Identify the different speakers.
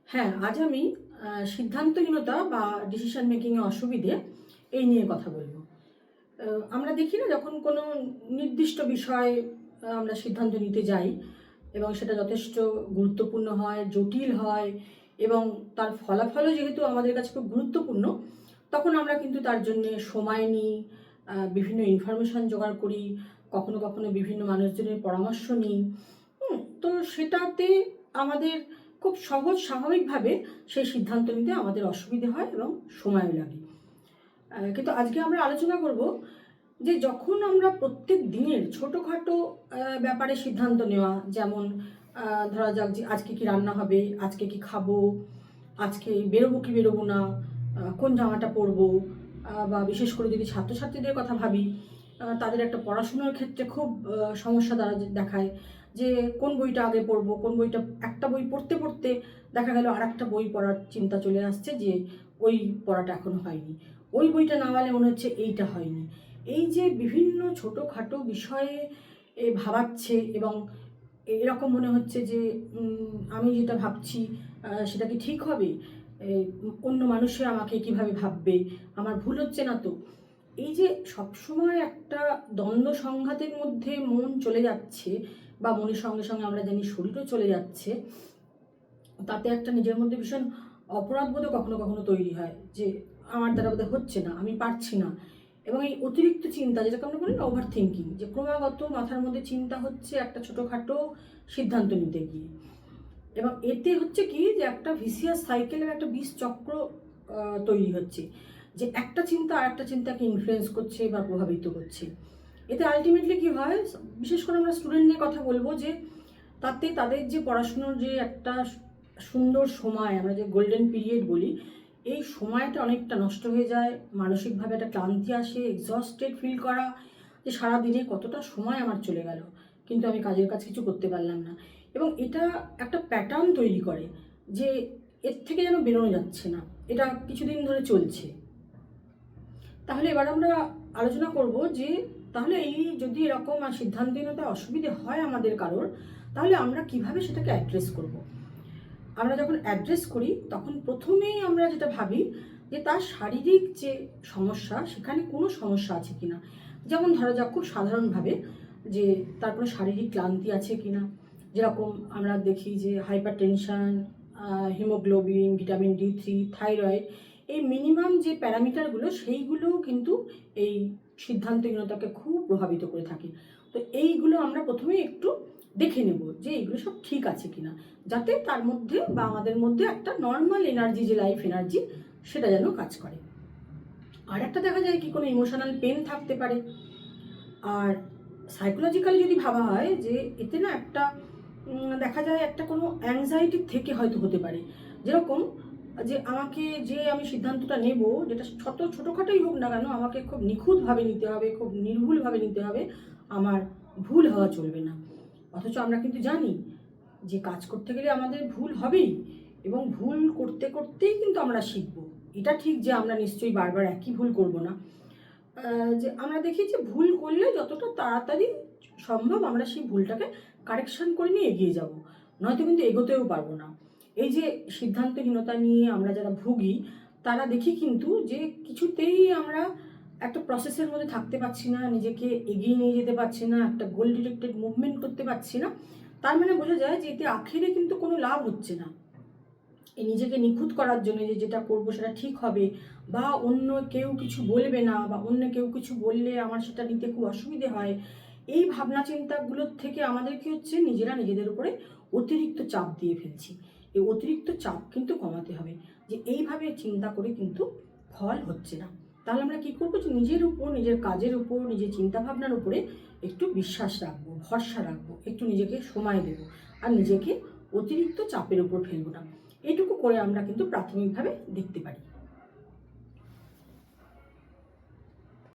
Speaker 1: হ্যাঁ, আজ আমি সিদ্ধান্তহীনতা বা ডিসিশন মেকিংয়ে অসুবিধে এই নিয়ে কথা বলব। আমরা দেখি না যখন কোনো নির্দিষ্ট বিষয়ে আমরা সিদ্ধান্ত নিতে যাই এবং সেটা যথেষ্ট গুরুত্বপূর্ণ হয়, জটিল হয় এবং তার ফলাফলও যেহেতু আমাদের কাছে খুব গুরুত্বপূর্ণ, তখন আমরা কিন্তু তার জন্যে সময় নিই, বিভিন্ন ইনফরমেশন জোগাড় করি, কখনো, কখনো বিভিন্ন মানুষজনের পরামর্শ নিই। তো সেটাতে আমাদের খুব সহজ স্বাভাবিকভাবে সেই সিদ্ধান্ত নিতে আমাদের অসুবিধে হয় এবং সময়ও লাগে। কিন্তু আজকে আমরা আলোচনা করব যে যখন আমরা প্রত্যেক দিনের ছোটোখাটো ব্যাপারে সিদ্ধান্ত নেওয়া, যেমন ধরা যাক যে আজকে কি রান্না হবে, আজকে কি খাবো, আজকে বেরোবো কি বেরোবো না, কোন জামাটা পরবো, বা বিশেষ করে যদি ছাত্রছাত্রীদের কথা ভাবি, তাদের একটা পড়াশোনার ক্ষেত্রে খুব সমস্যা দেখায় যে কোন বইটা আগে পড়বো, কোন বইটা, একটা বই পড়তে পড়তে দেখা গেল আর একটা বই পড়ার চিন্তা চলে আসছে যে ওই পড়াটা এখনো হয়নি, ওই বইটা না হলে মনে হচ্ছে এইটা হয়নি। এই যে বিভিন্ন ছোটোখাটো বিষয়ে ভাবাচ্ছে এবং এরকম মনে হচ্ছে যে আমি যেটা ভাবছি সেটা কি ঠিক হবে, অন্য মানুষে আমাকে কিভাবে ভাববে, আমার ভুল হচ্ছে না তো। এই যে সবসময় একটা দ্বন্দ্ব সংঘাতের মধ্যে মন চলে যাচ্ছে বা মনের সঙ্গে সঙ্গে আমরা জানি শরীরও চলে যাচ্ছে, তাতে একটা নিজের মধ্যে ভীষণ অপরাধবোধও কখনো কখনো তৈরি হয় যে আমার দ্বারা বোধহয় হচ্ছে না, আমি পারছি না। এবং এই অতিরিক্ত চিন্তা, যেটাকে আমরা বলি না ওভার থিঙ্কিং, যে ক্রমাগত মাথার মধ্যে চিন্তা হচ্ছে একটা ছোটোখাটো সিদ্ধান্ত নিতে গিয়ে, এবং এতে হচ্ছে কি যে একটা ভিসিয়াস সাইকেলের একটা বিষ চক্র তৈরি হচ্ছে, যে একটা চিন্তা আর একটা চিন্তাকে ইনফ্লুয়েন্স করছে বা প্রভাবিত করছে। এতে আলটিমেটলি কি হয়, বিশেষ করে আমরা স্টুডেন্ট নিয়ে কথা বলবো, যে তাতে তাদের যে পড়াশুনোর যে একটা সুন্দর সময়, আমরা যে গোল্ডেন পিরিয়ড বলি, এই সময়টা অনেকটা নষ্ট হয়ে যায়। মানসিকভাবে একটা ক্লান্তি আসে, এক্সস্টেড ফিল করা, যে সারাদিনে কতটা সময় আমার চলে গেল কিন্তু আমি কাজের কাজ কিছু করতে পারলাম না। এবং এটা একটা প্যাটার্ন তৈরি করে যে এর থেকে যেন বেরোনো যাচ্ছে না, এটা কিছুদিন ধরে চলছে। তাহলে এবার আমরা আলোচনা করব যে তাহলে এই যদি এরকম সিদ্ধান্তহীনতায় অসুবিধে হয় আমাদের কারোর, তাহলে আমরা কিভাবে সেটাকে অ্যাড্রেস করব। আমরা যখন অ্যাড্রেস করি তখন প্রথমেই আমরা যেটা ভাবি যে তার শারীরিক যে সমস্যা, সেখানে কোনো সমস্যা আছে কিনা। যেমন ধরা যাক খুব সাধারণভাবে যে তার কোনো শারীরিক ক্লান্তি আছে কিনা, যেরকম আমরা দেখি যে hyper tension, haemoglobin, vitamin D3, thyroid, এই মিনিমাম যে প্যারামিটারগুলো সেইগুলো কিন্তু এই সিদ্ধান্তহীনতাকে খুব প্রভাবিত করে থাকে। তো এইগুলো আমরা প্রথমেই একটু দেখে নেব যে এইগুলো সব ঠিক আছে কিনা, যাতে তার মধ্যে বা আমাদের মধ্যে একটা নর্মাল এনার্জি, যে লাইফ এনার্জি, সেটা যেন কাজ করে। আর একটা দেখা যায় কি কোনো ইমোশনাল পেন থাকতে পারে। আর সাইকোলজিক্যালি যদি ভাবা হয় যে এতে না একটা দেখা যায় একটা কোনো অ্যাংজাইটির থেকে হয়তো হতে পারে, যেরকম যে আমাকে, যে আমি সিদ্ধান্তটা নেব, যেটা ছোটোখাটোই হোক না কেন, আমাকে খুব নিখুঁতভাবে নিতে হবে, খুব নির্ভুলভাবে নিতে হবে, আমার ভুল হওয়া চলবে না। অথচ আমরা কিন্তু জানি যে কাজ করতে গেলে আমাদের ভুল হবেই, এবং ভুল করতে করতেই কিন্তু আমরা শিখব। এটা ঠিক যে আমরা নিশ্চয়ই বারবার একই ভুল করব না। যে আমরা দেখি যে ভুল করলে যতটা তাড়াতাড়ি সম্ভব আমরা সেই ভুলটাকে কারেকশন করে নিয়ে এগিয়ে যাব, নয়তো কিন্তু এগোতেও পারবো না। এই যে সিদ্ধান্তহীনতা নিয়ে আমরা যারা ভুগি, তারা দেখি কিন্তু যে কিছুতেই আমরা একটা প্রসেসের মধ্যে থাকতে পারছি না, নিজেকে এগিয়ে নিয়ে যেতে পারছি না, একটা গোল ডিরেক্টেড মুভমেন্ট করতে পারছি না। তার মানে বোঝা যায় যে এতে আখেরে কিন্তু কোনো লাভ হচ্ছে না। এই নিজেকে নিখুঁত করার জন্য যে যেটা করবো সেটা ঠিক হবে, বা অন্য কেউ কিছু বলবে না, বা অন্য কেউ কিছু বললে আমার সেটা নিতে খুব অসুবিধে হয়, এই ভাবনা চিন্তাগুলোর থেকে আমাদের কি হচ্ছে, নিজেরা নিজেদের উপরে অতিরিক্ত চাপ দিয়ে ফেলছি। এই অতিরিক্ত চাপ কিন্তু কমাতে হবে, যে এইভাবে চিন্তা করে কিন্তু ফল হচ্ছে না। তাহলে আমরা কি করবো, যে নিজের উপর, নিজের কাজের উপর, নিজের চিন্তাভাবনার উপরে একটু বিশ্বাস রাখবো, ভরসা রাখবো, একটু নিজেকে সময় দেবো, আর নিজেকে অতিরিক্ত চাপের উপর ফেলবো না। এইটুকু করে আমরা কিন্তু প্রাথমিকভাবে দেখতে পারি।